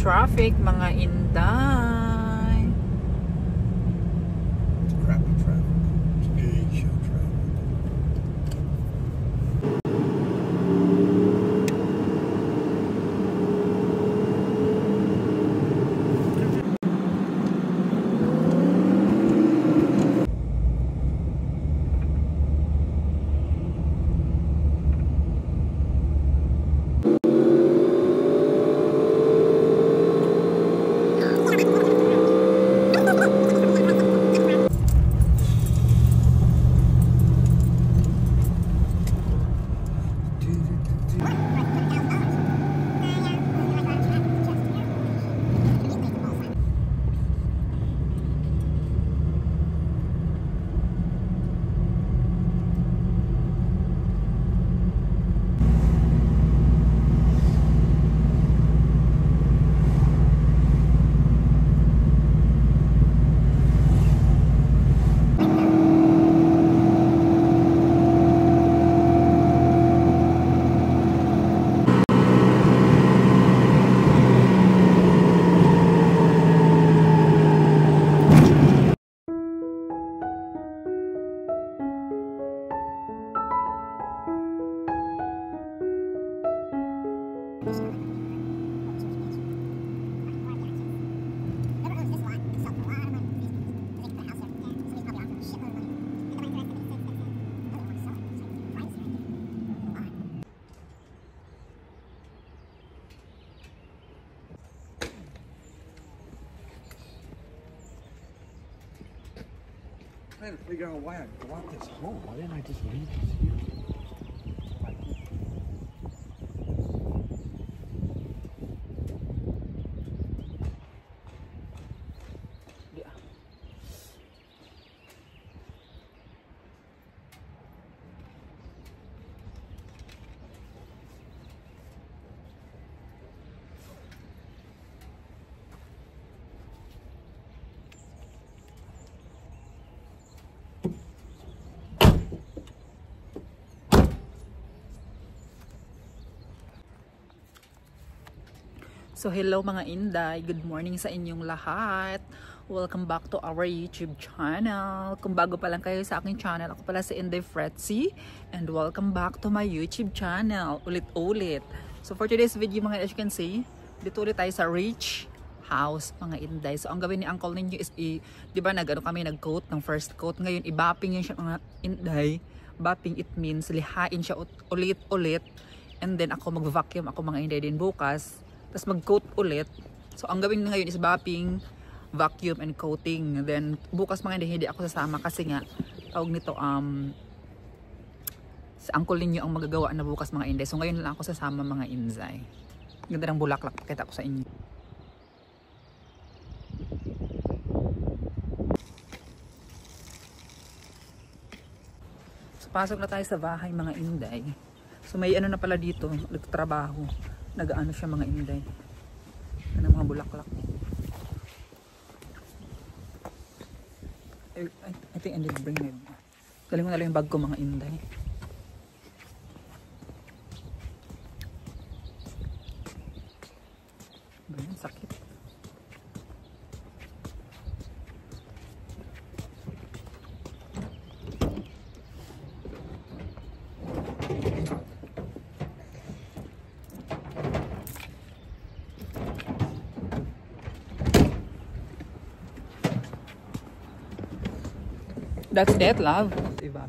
traffic, mga inday. It's crappy traffic. It's A-show traffic. I had to figure out why I brought this home. Why didn't I just leave this here? So hello mga inday, good morning sa inyong lahat. Welcome back to our YouTube channel. Kung bago pa lang kayo sa aking channel, ako pala si Inday Fretzy and welcome back to my YouTube channel. Ulit-ulit. So for today's video mga, as you can see, dito ulit tayo sa Rich House mga inday. So ang gawin ni uncle ninyo is di ba nag-coat ng first coat. Ngayon i-bapping yun siya mga inday. Bapping it means lihain siya ulit-ulit. And then ako mag-vacuum ako mga inday din bukas. Tapos mag-coat ulit. So, ang gawin ngayon is bapping, vacuum, and coating. Then, bukas mga hindi ako sasama kasi nga, tawag nito, sa uncle ninyo ang magagawa na bukas mga inday. So, ngayon lang ako sasama mga inzay. Ganda ng bulaklak. Pakita ko sa inyo. So, pasok na tayo sa bahay mga inday. So, may ano na pala dito, nagtrabaho. Nag-ano siya mga inday. Ano mga bulaklak. I think I need to bring it. Galing mo na lang yung bag ko mga inday. Ganyan, sakit. That's that, love. Diba?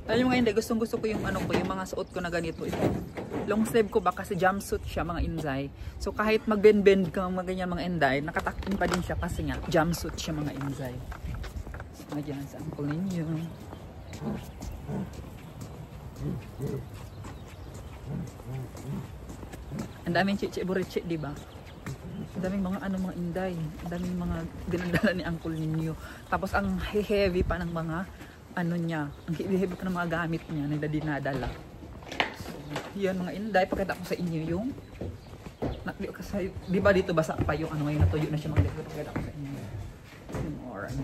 Alam mo nga hindi, gustong gusto ko yung ano ko, yung mga suot ko na ganito. Ito. Long sleeve ko ba kasi jumpsuit siya mga inday. So kahit mag-bend-bend ka mga ganyan mga inday, nakatakin pa din siya kasi nga jumpsuit siya mga inday. So nagyan sa uncle ninyo. Ang daming chichi-burichi, di ba? Ang daming mga ano mga inday, ang daming mga dinadala ni uncle ninyo. Tapos ang heavy pa ng mga ano niya, ang heavy pa ng mga gamit niya na dinadala. So, yan mga inday, pakita ko sa inyo yung kasi, di ba dito basa pa yung ano ngayon, natuyo na siya mga inday, pakita ko sa inyo. Yung orange.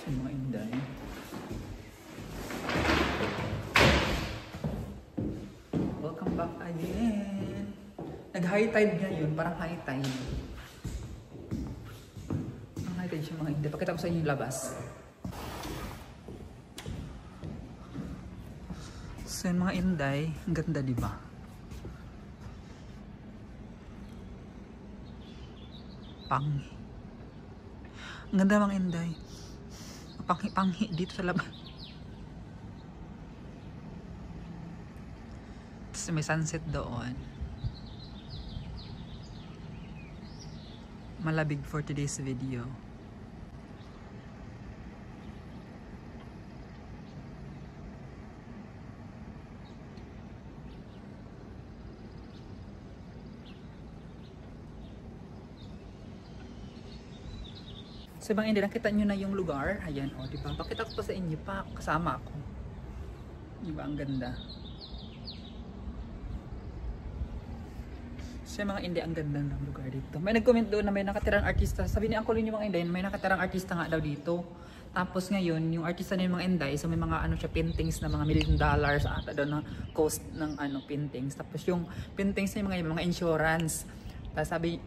Yung mga inday. Welcome back again. Nag-high tide ngayon, parang high tide. Ang high tide siya mga inday. Pakita ko sa inyo yung labas. So yung mga inday, ang ganda diba? Panghi. Ang ganda mga inday. Panghi dito sa labas. Tapos may sunset doon. Malabig for today's video. So bang hindi, nakita nyo na yung lugar. Ayan, o, diba? Pakita ko pa sa inyo pa, kasama ako. Diba, ang ganda. So yung mga hindi, ang ganda ng lugar dito. May nag-comment doon na may nakatirang artista. Sabi ni Uncle yung mga Inday, may nakatirang artista nga daw dito. Tapos ngayon, yung artista na yung mga Inday, so may mga ano siya, paintings na mga $1 million ata doon na cost ng ano, paintings. Tapos yung paintings na yung mga insurance. Tapos sabi,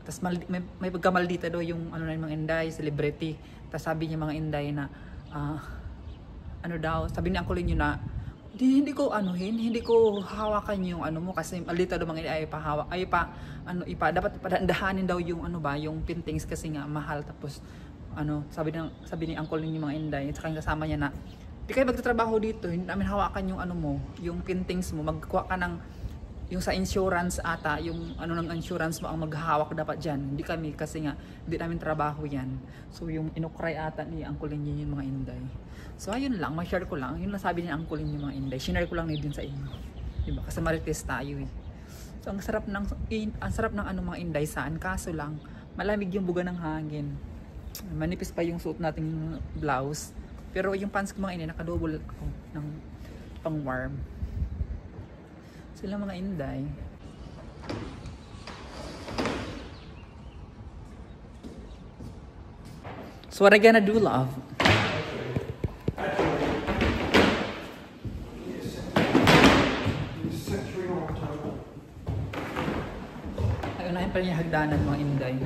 may pagkamaldita daw yung ano na yung mga Inday, celebrity. Tapos sabi niya mga Inday na ano daw, sabi ni Uncle yun na hindi ko anuhin, hindi ko hawakan yung ano mo kasi maldita daw mga Inday dapat padandahanin daw yung ano ba, yung paintings kasi nga mahal. Tapos ano, sabi ni Uncle yung mga Inday, at saka yung kasama niya na di kayo magtatrabaho dito, hindi namin hawakan yung ano mo, yung paintings mo, magkuha ka ng yung sa insurance ata, yung ano ng insurance mo ang maghahawak dapat dyan. Hindi kami kasi nga, hindi namin trabaho yan. So yung inukray ata ni Uncle Lin yung mga Inday. So ayun lang, ma-share ko lang. Yun lang sabi ni Uncle Lin yung mga Inday. Shinare ko lang din sa inyo. Diba? Kasi marites tayo eh. So ang sarap ng ano mga Inday saan. Kaso lang, malamig yung buga ng hangin. Manipis pa yung suot nating blouse. Pero yung pants ko mga Inday, nakadouble ako ng pang warm. Sila mga Inday. So what I gonna do, love? Ay, unahin pa niya hagdanan mga Inday.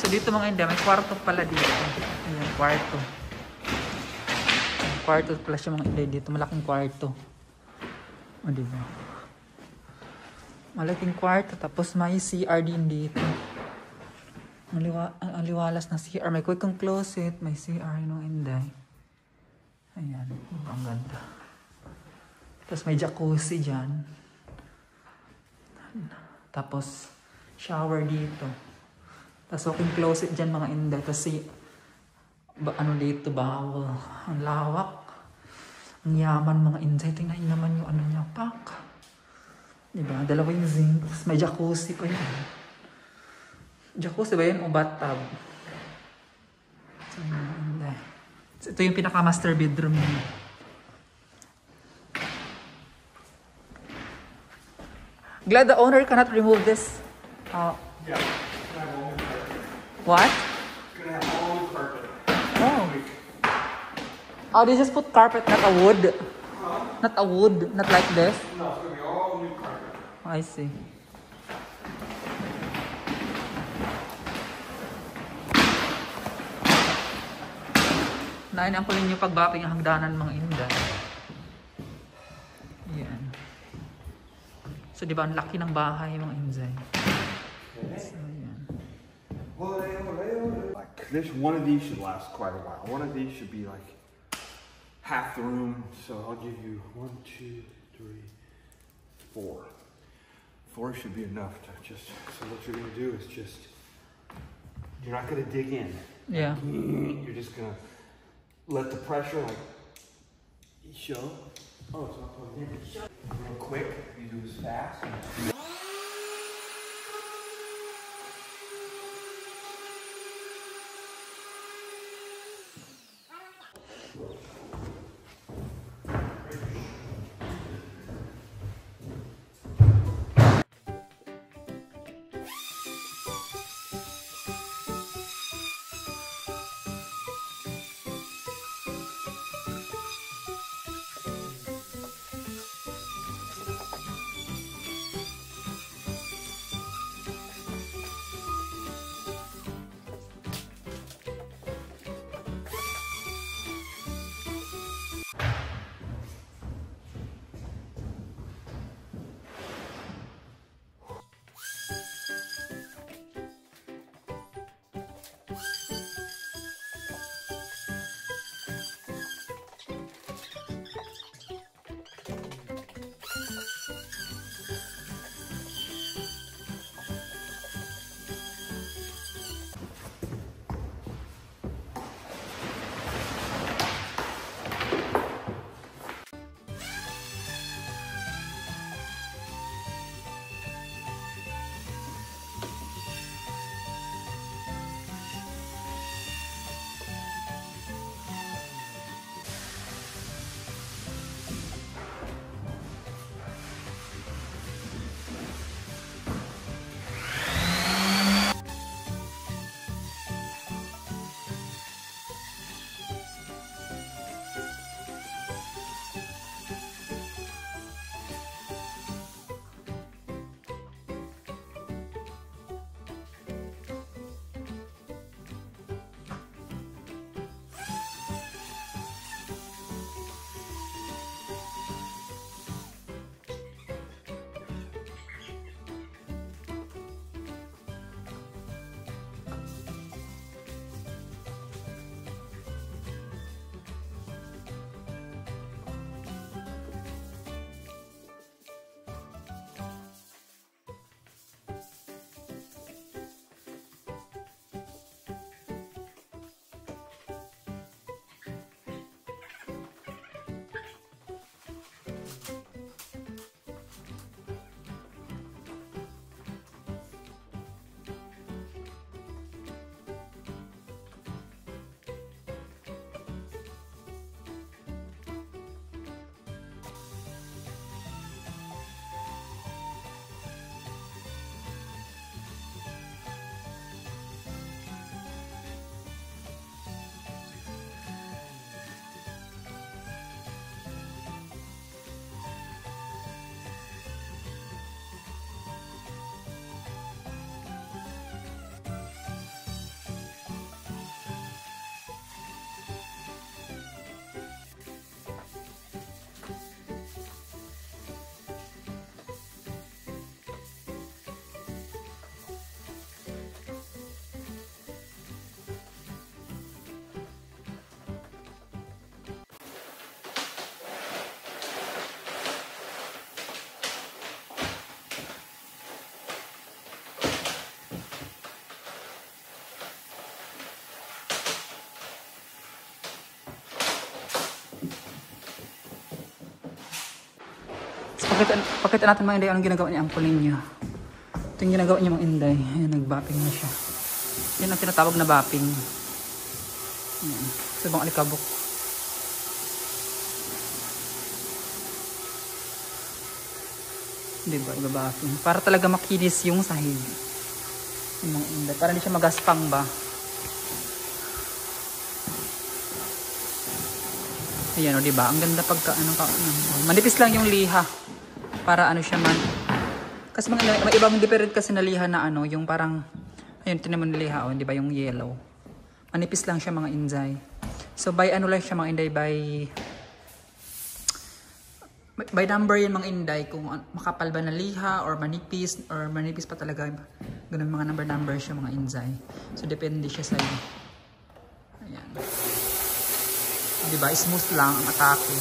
So dito mga Inday, may kwarto pala dito. Ayan, kwarto. Kwarto pala siya mga Inday dito. Malaking kwarto. O diba? Malaking kwarto. Tapos may CR din dito. Ang liwalas na CR. May quick closet. May CR mga Inday. Ayan. Ang ganda. Tapos may jacuzzi dyan. Tapos shower dito. Tapos walking closet dyan mga Inday. Kasi ano dito, bawal. Ang lawak. Ang yaman mga Inday. Tingnan nyo naman yung ano niya. Pak. Diba? Dalawa yung zinc. Tapos may jacuzzi pa yun. Jacuzzi ba yun o bathtub? So, mga Inday. So, ito yung pinaka-master bedroom niya. Glad the owner cannot remove this. Yeah. What? Gonna have all new carpet. Oh. Oh, they just put carpet, not a wood. Not a wood, not like this. No, it's gonna be all new carpet. Oh, I see. Nain ang kulin yung pagbaping ang hagdanan mga Inday. Yan. So, di ba, ang laki ng bahay mga Inday. So, yan. Like this, one of these should last quite a while. One of these should be like half the room. So I'll give you 1, 2, 3, 4. 4 should be enough to just. So what you're gonna do is just. You're not gonna dig in. Yeah. You're just gonna let the pressure like Show. Oh, it's not plugged in. Real quick, you do this fast. Pakita natin mga Inday anong ginagawa niya ang kulin niya. Ito yung ginagawa niya mga Inday. Ayan, nag-bapping na siya. Yan ang tinatawag na bapping. Ayan. Sa ibang alikabok. Diba? Iba-bapping. Para talaga makinis yung sahig. Yung mga Inday. Para hindi siya magaspang ba. Ayan o, diba? Ang ganda pagka, manipis lang yung liha. Para ano siya man. Kasi mga may ibang different kasi na liha na ano, yung parang, ayun, tinan mo na liha o, diba? Yung yellow. Manipis lang siya mga Inday. So, by ano lang siya mga Inday, by number yan mga Inday, kung makapal ba na liha, or manipis pa talaga. Ganun mga number siya mga Inday. So, depende siya sa'yo. Ayan. Diba? Smooth lang ang atake.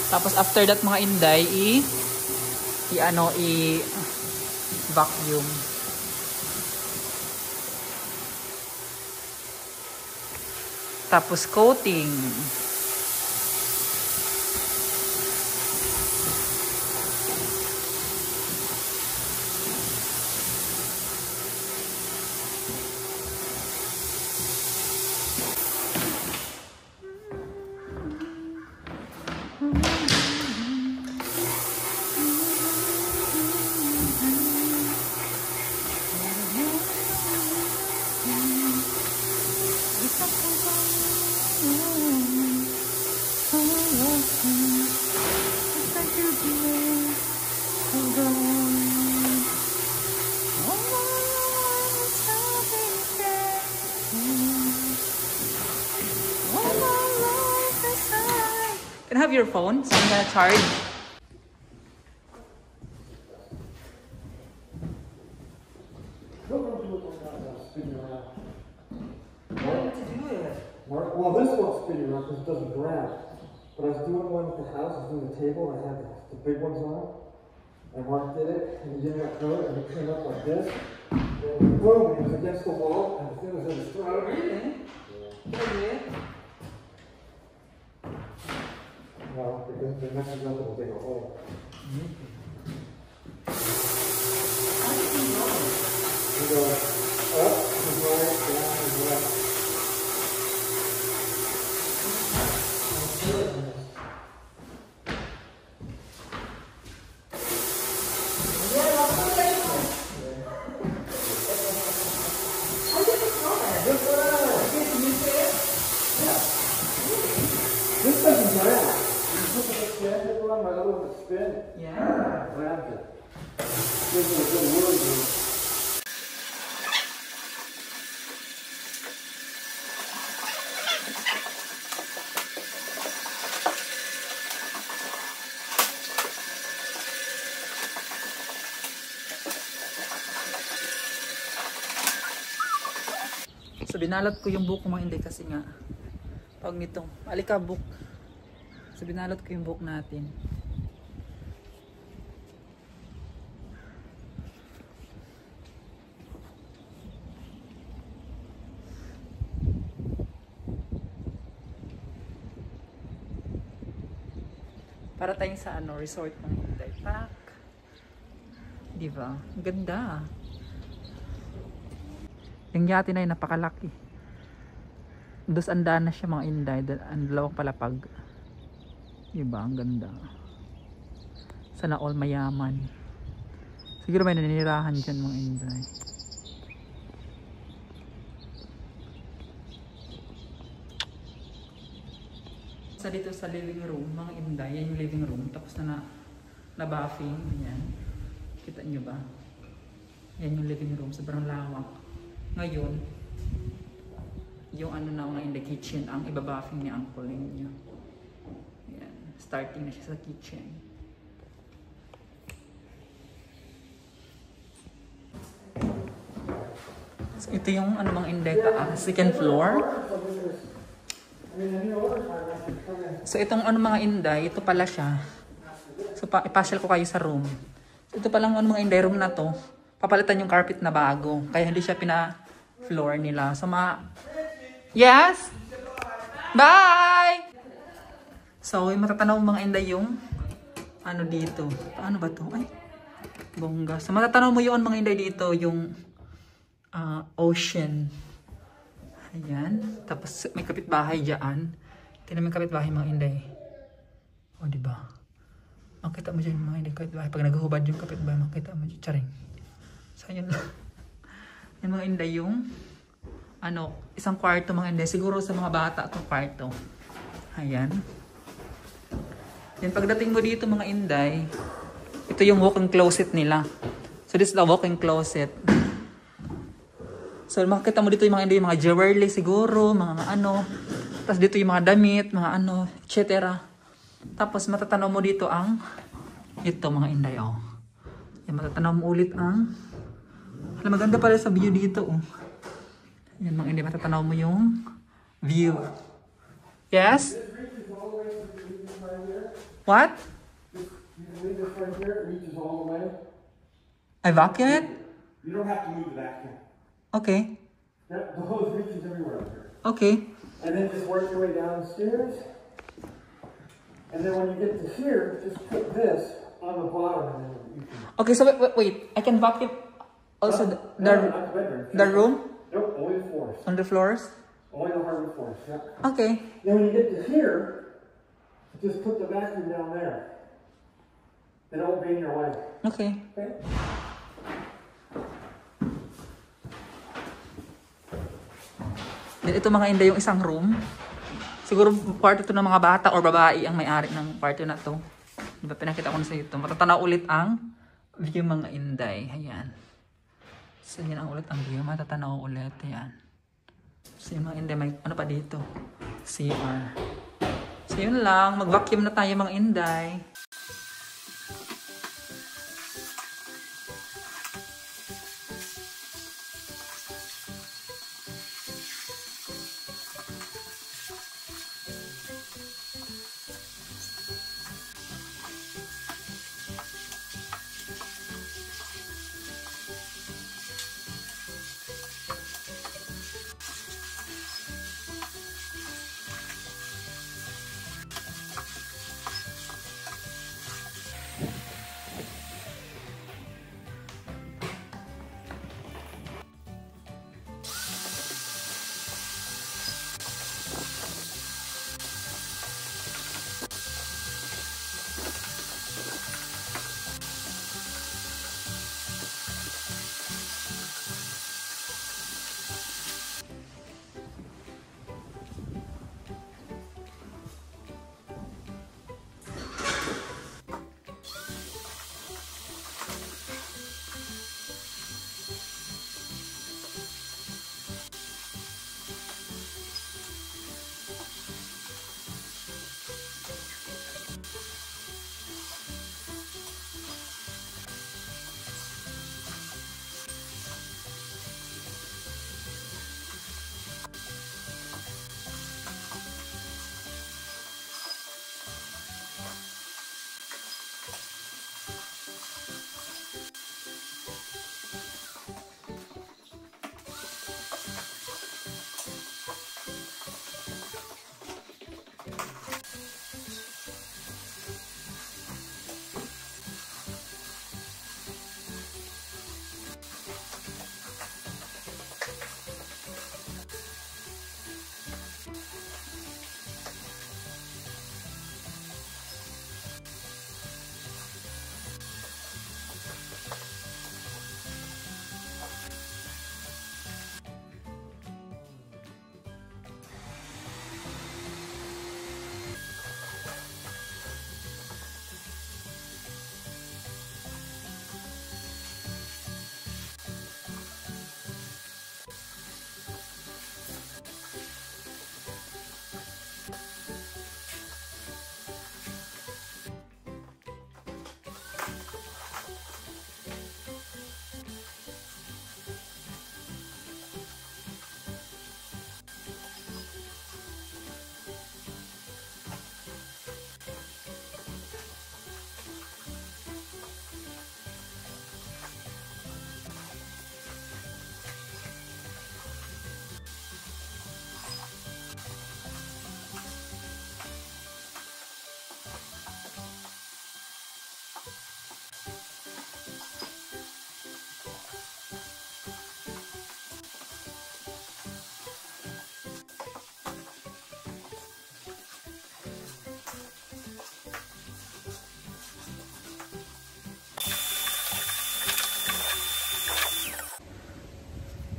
Tapos after that mga Inday, i-vacuum. Tapos coating. Can I have your phone? So I'm gonna charge. Well, this one's spinning around because it doesn't grab. But I was doing one at the house, I was doing the table, and I had the big ones on it. And Mark did it, and he didn't let go, and it came up like this. And boom, it was against the wall, and the thing was in his throat. Yeah. Well, because the next one will dig a hole. You go up, and right, down, and left. This doesn't grab. You put the extender on my little spin. Yeah. Grab it. Gives it a good whirl. So binalot ko yung buhok ko mga hindi kasi nga pag nitong alikabok. So binalot ko yung buhok natin. Para tayong sa ano, resort ng Inday Park. Diba? Ang ganda. Yung yate na yun, napakalaki. Dos andaan na siya mga Inday. Ang dalawang palapag. Diba? Ang ganda. Sana all mayaman. Siguro may naninirahan dyan mga Inday. Sa dito sa living room, mga Inday. Yan yung living room. Tapos na buffing. Yan. Kita nyo ba? Yan yung living room. Sobrang lawak. Ngayon, yung ano na nga in the kitchen, ang ibabuffing ni Uncle ninyo. Yan. Starting na siya sa kitchen. So, ito yung ano mga Inday second floor. So, itong ano mga Inday, ito pala siya. So, ipasyal ko kayo sa room. So, ito palang ano mga Inday room na to. Papalitan yung carpet na bago. Kaya hindi siya pina-floor nila. So, yes? Bye! So, yung matatanaw mga Inday yung ano dito. Paano ba to? Ay, bongga. So, matatanaw mo yun mga Inday dito yung ocean. Ayan. Tapos, may kapitbahay dyan. Tingnan mo yung kapitbahay mga Inday. O, diba? Makita mo dyan mga Inday kapitbahay. Pag naghubad yung kapitbahay, makita mo dyan. Charing. So, yun lang. Yung mga Inday yung ano, isang kwarto mga Inday. Siguro sa mga bata itong kwarto. Ayan. Then pagdating mo dito mga Inday, ito yung walk-in closet nila. So, this is the walk-in closet. So, makikita mo dito yung mga Inday, mga jewelry siguro, mga ano. Tapos dito yung mga damit, mga ano, etc. Tapos matatanaw mo dito ang ito mga Inday, oh. Yan, matatanaw mo ulit ang maganda pala sa view dito, oh. Yan mga Inday, matatanaw mo yung view. Yes? What? I vacuum it? You don't have to move the vacuum. Okay. The hose reaches everywhere. Okay. And And then just work your way downstairs. And then when you get to here, just put this on the bottom. And then you can... Okay, so wait. I can vacuum also the room? Nope, only the floors. On the floors? Only the hardwood floors, yeah. Okay. Then when you get to here, just put the vacuum down there. It won't be in your way. Okay. Okay? Then ito mga Inday yung isang room. Siguro part ito ng mga bata or babae ang may-ari ng part na to. Diba pinakita ko na sa ito. Matatanaw ulit ang view mga Inday. Ayan. So yan ang ulit ang view. Matatanaw ulit. Ayan. So yung mga Inday may ano pa dito. CR. So yun lang. Mag-vacuum na tayo mga Inday.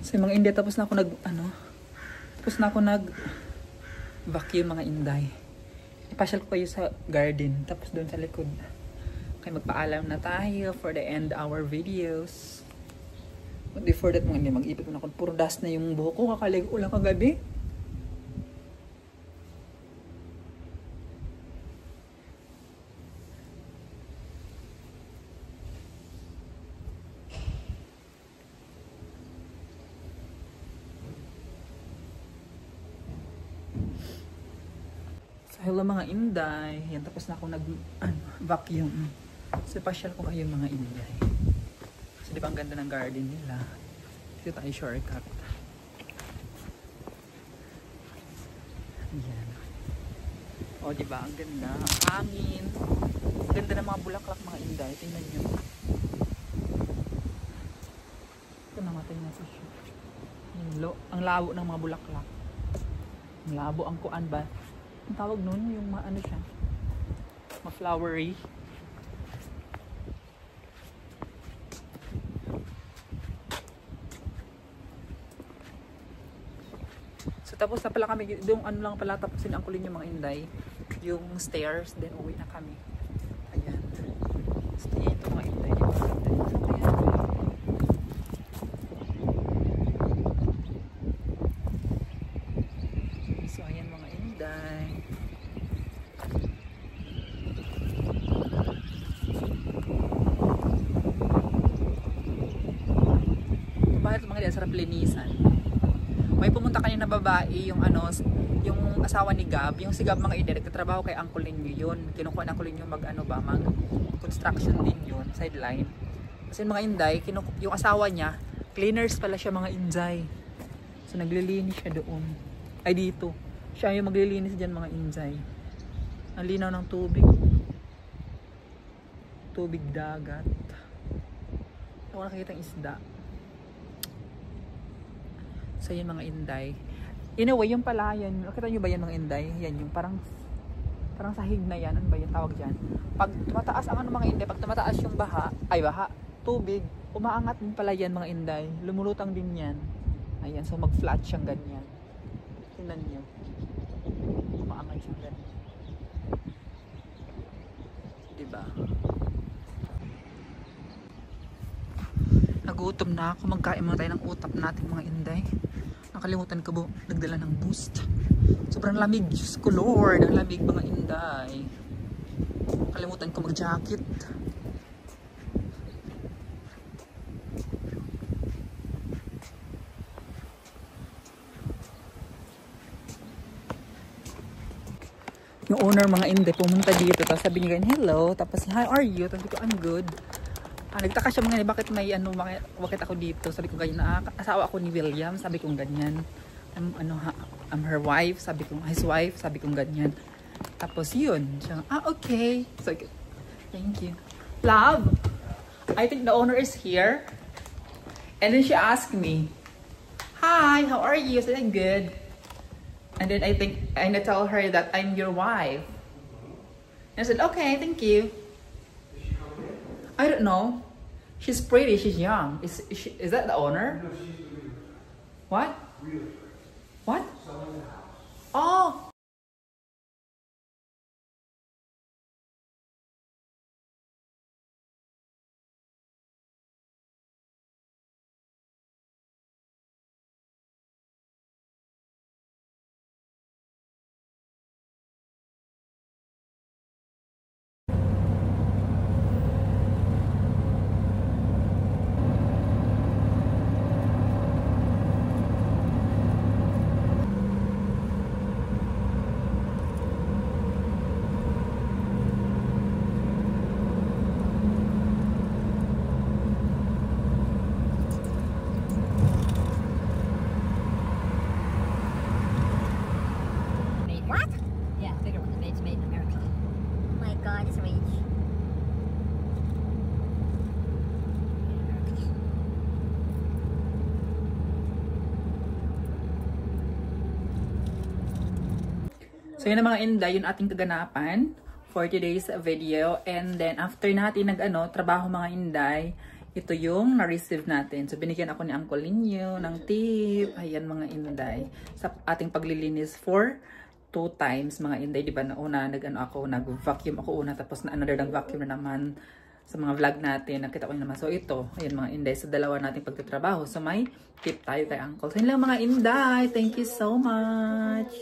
So mga Inday, tapos na ako vacuum mga Inday. Ipasyal ko kayo sa garden, tapos doon sa likod. Kaya magpaalam na tayo for the end our videos. But before that mga Inday, mag-ipit muna ako. Puro dust na yung buhok ko, kakaligo ko lang kagabi. Hello mga Inday. Yan, tapos na ako nag-vacuum. So, pasyal ko kayo mga Inday. So, di ba ang ganda ng garden nila? Dito tayo shortcut. Ayan. O, diba? Ang ganda. Ang hangin. Ang ganda ng mga bulaklak, mga inday. Tingnan nyo. Ito, namatay na siya. Ang labo ng mga bulaklak. Ang labo, ang kuan ba? Ang tawag nun, yung ano siya. Ma-flowery. So tapos na pala kami, yung ano lang pala tapusin ang kulin yung mga inday, yung stairs, then uwi na kami. Ayan. So ito mga inday, yung mga inday. So ayan mga inday. Bakit mga inday, sarap linisan. May pumunta kanina na babae, yung ano, yung asawa ni Gab, yung si Gab mga inday, nagtatrabaho kay Uncle Linyo yun. Kinukuha ng Uncle Linyo mag ano ba, mag construction din yun, sideline. Kasi mga inday, yung asawa niya, cleaners pala siya mga inday. So naglilinis siya doon. Ay dito. Siya yung maglilinis dyan mga inday. Ang linaw ng tubig. Tubig dagat. Ako nakikita ng isda. So yun mga inday. In a way, yung palayan, nakita nyo ba yan mga inday? Yan yung parang sahig na yan. Ano ba yung tawag dyan? Pag tumataas ang ano mga inday, pag tumataas yung baha, tubig, umaangat din pala yan mga inday. Lumulutang din yan. Ayan, so mag-flat siyang ganyan. Tingnan nyo. Umaangat siyang ganyan. Diba? Nagutom na ako. Magkain muna tayo ng utap natin mga inday. Nakalimutan ko po, nagdala ng Boost. Sobrang lamig. Diyos ko Lord, ang lamig mga inday. Nakalimutan ko mag-jacket. Yung owner mga inday pumunta dito. Tapos sabi niya ganyan, hello. Tapos, hi, are you? Tapos ko, I'm good. Nagtaka siya mga bakit may ano, bakit ako dito? Sabi ko ganyan, asawa ako ni William, sabi ko ganyan. I'm her wife, sabi ko, his wife, sabi ko ganyan. Tapos yun, siya, okay. So, thank you. Love, I think the owner is here. And then she asked me, hi, how are you? I said, I'm good. And then I tell her that I'm your wife. And I said, okay, thank you. I don't know. She's pretty. She's young. Is that the owner? No, she's the realtor. What? Realtor. What? Selling the house. Oh. What? Yeah, bigger one. It's made in America. Oh my God, it's rich. So yun ang mga inday, yung ating kaganapan for today's video. And then after natin trabaho mga inday, ito yung na-receive natin. So binigyan ako ni Uncle Linyo ng tip. Ayan mga inday. Sa ating paglilinis for 2 times mga inday, di ba? Nauna nag-vacuum ako una, tapos na another nag-vacuum na naman sa mga vlog natin. Nakita ko yun naman. So ito, ayan mga inday, sa dalawa nating pagtatrabaho. So may tip tayo kay Uncle. So yun lang mga inday. Thank you so much.